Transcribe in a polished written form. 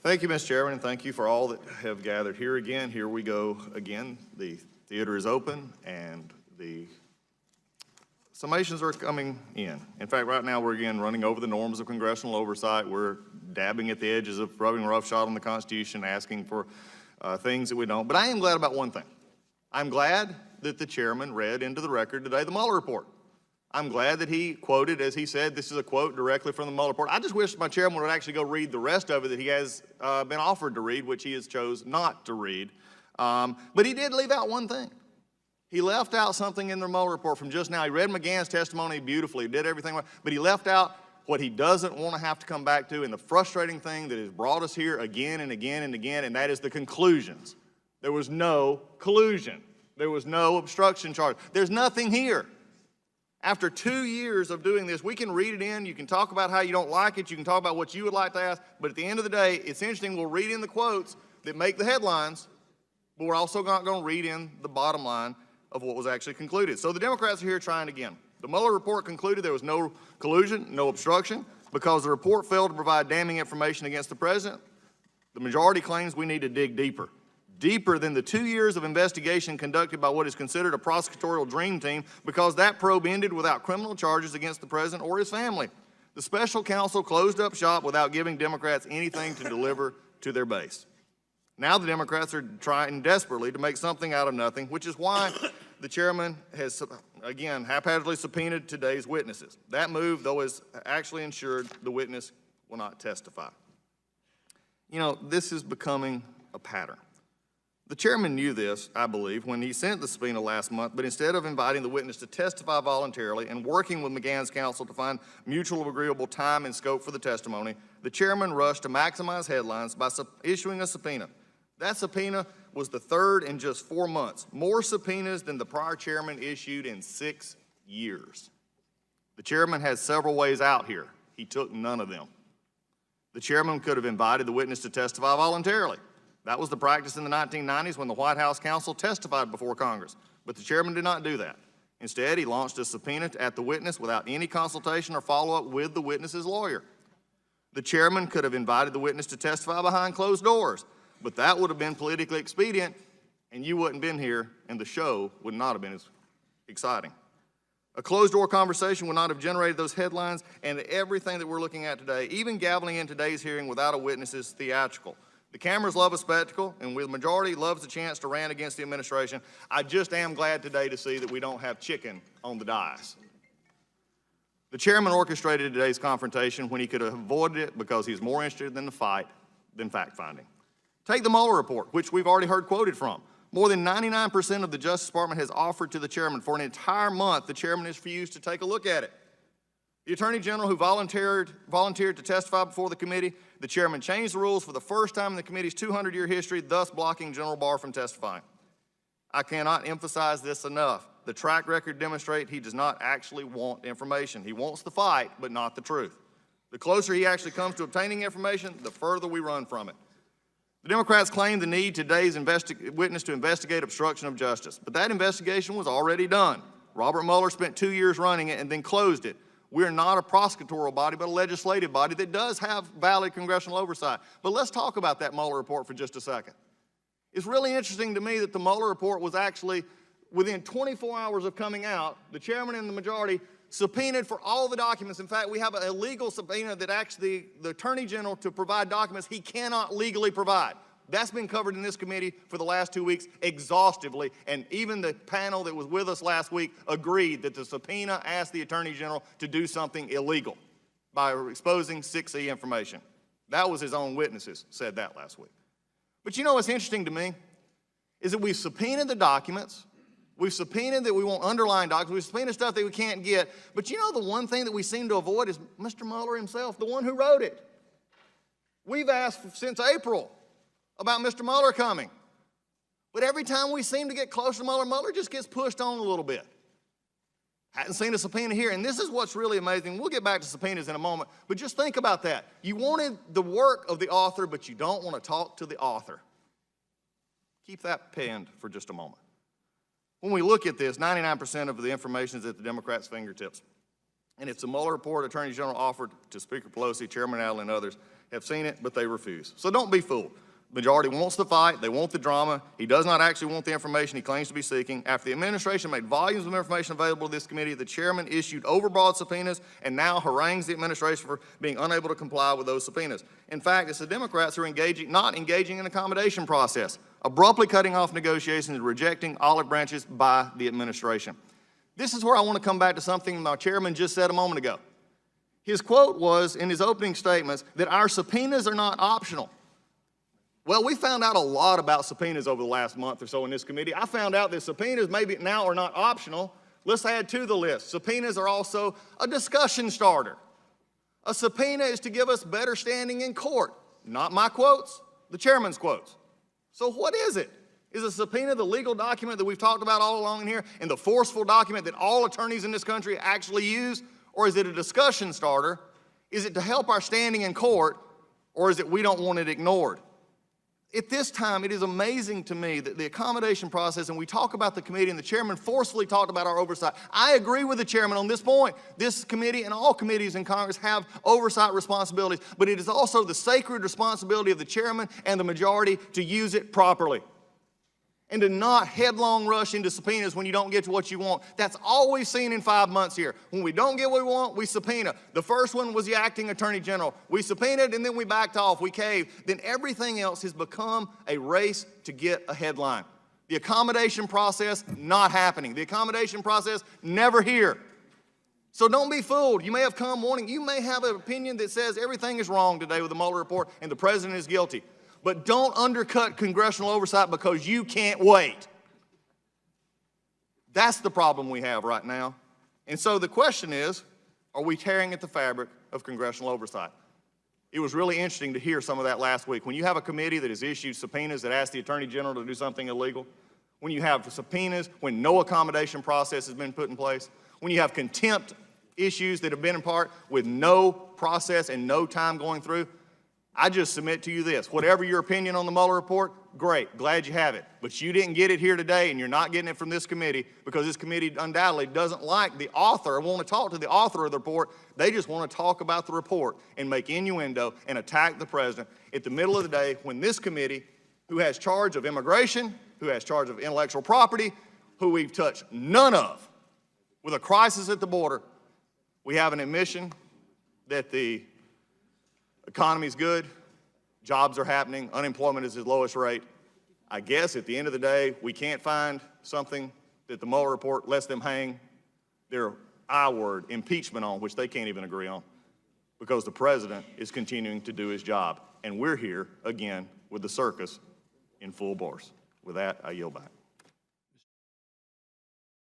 Thank you, Mr. Chairman, and thank you for all that have gathered here again. Here we go again. The theater is open, and the summations are coming in. In fact, right now we're again running over the norms of congressional oversight. We're dabbing at the edges of rubbing roughshod on the Constitution, asking for things that we don't. But I am glad about one thing. I'm glad that the chairman read into the record today the Mueller report. I'm glad that he quoted, as he said, this is a quote directly from the Mueller report. I just wish my chairman would actually go read the rest of it that he has been offered to read, which he has chose not to read. But he did leave out one thing. He left out something in the Mueller report from just now. He read McGahn's testimony beautifully, did everything right, but he left out what he doesn't want to have to come back to, and the frustrating thing that has brought us here again and again and again, and that is the conclusions. There was no collusion. There was no obstruction charge. There's nothing here. After 2 years of doing this, we can read it in, you can talk about how you don't like it, you can talk about what you would like to ask, but at the end of the day, it's interesting, we'll read in the quotes that make the headlines, but we're also not going to read in the bottom line of what was actually concluded. So the Democrats are here trying again. The Mueller report concluded there was no collusion, no obstruction, because the report failed to provide damning information against the president. The majority claims we need to dig deeper. Deeper than the 2 years of investigation conducted by what is considered a prosecutorial dream team, because that probe ended without criminal charges against the president or his family. The special counsel closed up shop without giving Democrats anything to deliver to their base. Now the Democrats are trying desperately to make something out of nothing, which is why the chairman has, again, haphazardly subpoenaed today's witnesses. That move, though, has actually ensured the witness will not testify. You know, this is becoming a pattern. The chairman knew this, I believe, when he sent the subpoena last month, but instead of inviting the witness to testify voluntarily and working with McGahn's counsel to find mutual agreeable time and scope for the testimony, the chairman rushed to maximize headlines by issuing a subpoena. That subpoena was the third in just 4 months, more subpoenas than the prior chairman issued in 6 years. The chairman has several ways out here. He took none of them. The chairman could have invited the witness to testify voluntarily. That was the practice in the 1990s when the White House counsel testified before Congress, but the chairman did not do that. Instead, he launched a subpoena at the witness without any consultation or follow-up with the witness's lawyer. The chairman could have invited the witness to testify behind closed doors, but that would have been politically expedient, and you wouldn't have been here, and the show would not have been as exciting. A closed-door conversation would not have generated those headlines, and everything that we're looking at today, even gaveling in today's hearing without a witness, is theatrical. The cameras love a spectacle, and the majority loves the chance to rant against the administration. I just am glad today to see that we don't have chicken on the dais. The chairman orchestrated today's confrontation when he could have avoided it because he's more interested in the fight than fact-finding. Take the Mueller report, which we've already heard quoted from. More than 99% of the Justice Department has offered to the chairman. For an entire month, the chairman has refused to take a look at it. The Attorney General who volunteered to testify before the committee, the chairman changed the rules for the first time in the committee's 200-year history, thus blocking General Barr from testifying. I cannot emphasize this enough. The track record demonstrates he does not actually want information. He wants the fight, but not the truth. The closer he actually comes to obtaining information, the further we run from it. The Democrats claim the need today's witness to investigate obstruction of justice, but that investigation was already done. Robert Mueller spent 2 years running it and then closed it. We're not a prosecutorial body, but a legislative body that does have valid congressional oversight. But let's talk about that Mueller report for just a second. It's really interesting to me that the Mueller report was actually, within 24 hours of coming out, the chairman and the majority subpoenaed for all the documents. In fact, we have a legal subpoena that actually the Attorney General to provide documents he cannot legally provide. That's been covered in this committee for the last 2 weeks exhaustively, and even the panel that was with us last week agreed that the subpoena asked the Attorney General to do something illegal by exposing 6E information. That was his own witnesses said that last week. But you know what's interesting to me is that we've subpoenaed the documents, we've subpoenaed that we want underlying documents, we've subpoenaed stuff that we can't get, but you know the one thing that we seem to avoid is Mr. Mueller himself, the one who wrote it. We've asked since April about Mr. Mueller coming. But every time we seem to get close to Mueller, Mueller just gets pushed on a little bit. Hadn't seen a subpoena here, and this is what's really amazing. We'll get back to subpoenas in a moment, but just think about that. You wanted the work of the author, but you don't want to talk to the author. Keep that pinned for just a moment. When we look at this, 99% of the information is at the Democrats' fingertips. And it's a Mueller report Attorney General offered to Speaker Pelosi, Chairman Nadler, and others have seen it, but they refuse. So don't be fooled. Majority wants the fight, they want the drama. He does not actually want the information he claims to be seeking. After the administration made volumes of information available to this committee, the chairman issued overbroad subpoenas and now harangues the administration for being unable to comply with those subpoenas. In fact, it's the Democrats who are not engaging in an accommodation process, abruptly cutting off negotiations and rejecting olive branches by the administration. This is where I want to come back to something my chairman just said a moment ago. His quote was, in his opening statements, that our subpoenas are not optional. Well, we found out a lot about subpoenas over the last month or so in this committee. I found out that subpoenas maybe now are not optional. Let's add to the list. Subpoenas are also a discussion starter. A subpoena is to give us better standing in court. Not my quotes, the chairman's quotes. So what is it? Is a subpoena the legal document that we've talked about all along in here and the forceful document that all attorneys in this country actually use? Or is it a discussion starter? Is it to help our standing in court? Or is it we don't want it ignored? At this time, it is amazing to me that the accommodation process, and we talk about the committee, and the chairman forcefully talked about our oversight. I agree with the chairman on this point. This committee and all committees in Congress have oversight responsibilities, but it is also the sacred responsibility of the chairman and the majority to use it properly and to not headlong rush into subpoenas when you don't get to what you want. That's all we've seen in 5 months here. When we don't get what we want, we subpoena. The first one was the acting attorney general. We subpoenaed and then we backed off, we caved. Then everything else has become a race to get a headline. The accommodation process, not happening. The accommodation process, never here. So don't be fooled. You may have come wanting, you may have an opinion that says everything is wrong today with the Mueller report and the president is guilty. But don't undercut congressional oversight because you can't wait. That's the problem we have right now. And so the question is, are we tearing at the fabric of congressional oversight? It was really interesting to hear some of that last week. When you have a committee that has issued subpoenas that ask the Attorney General to do something illegal, when you have subpoenas when no accommodation process has been put in place, when you have contempt issues that have been in part with no process and no time going through, I just submit to you this. Whatever your opinion on the Mueller report, great, glad you have it. But you didn't get it here today, and you're not getting it from this committee because this committee undoubtedly doesn't like the author or want to talk to the author of the report. They just want to talk about the report and make innuendo and attack the president at the middle of the day when this committee, who has charge of immigration, who has charge of intellectual property, who we've touched none of, with a crisis at the border, we have an admission that the economy's good, jobs are happening, unemployment is at its lowest rate. I guess at the end of the day, we can't find something that the Mueller report lets them hang their I-word, impeachment on, which they can't even agree on, because the president is continuing to do his job. And we're here, again, with the circus in full bore. With that, I yield back.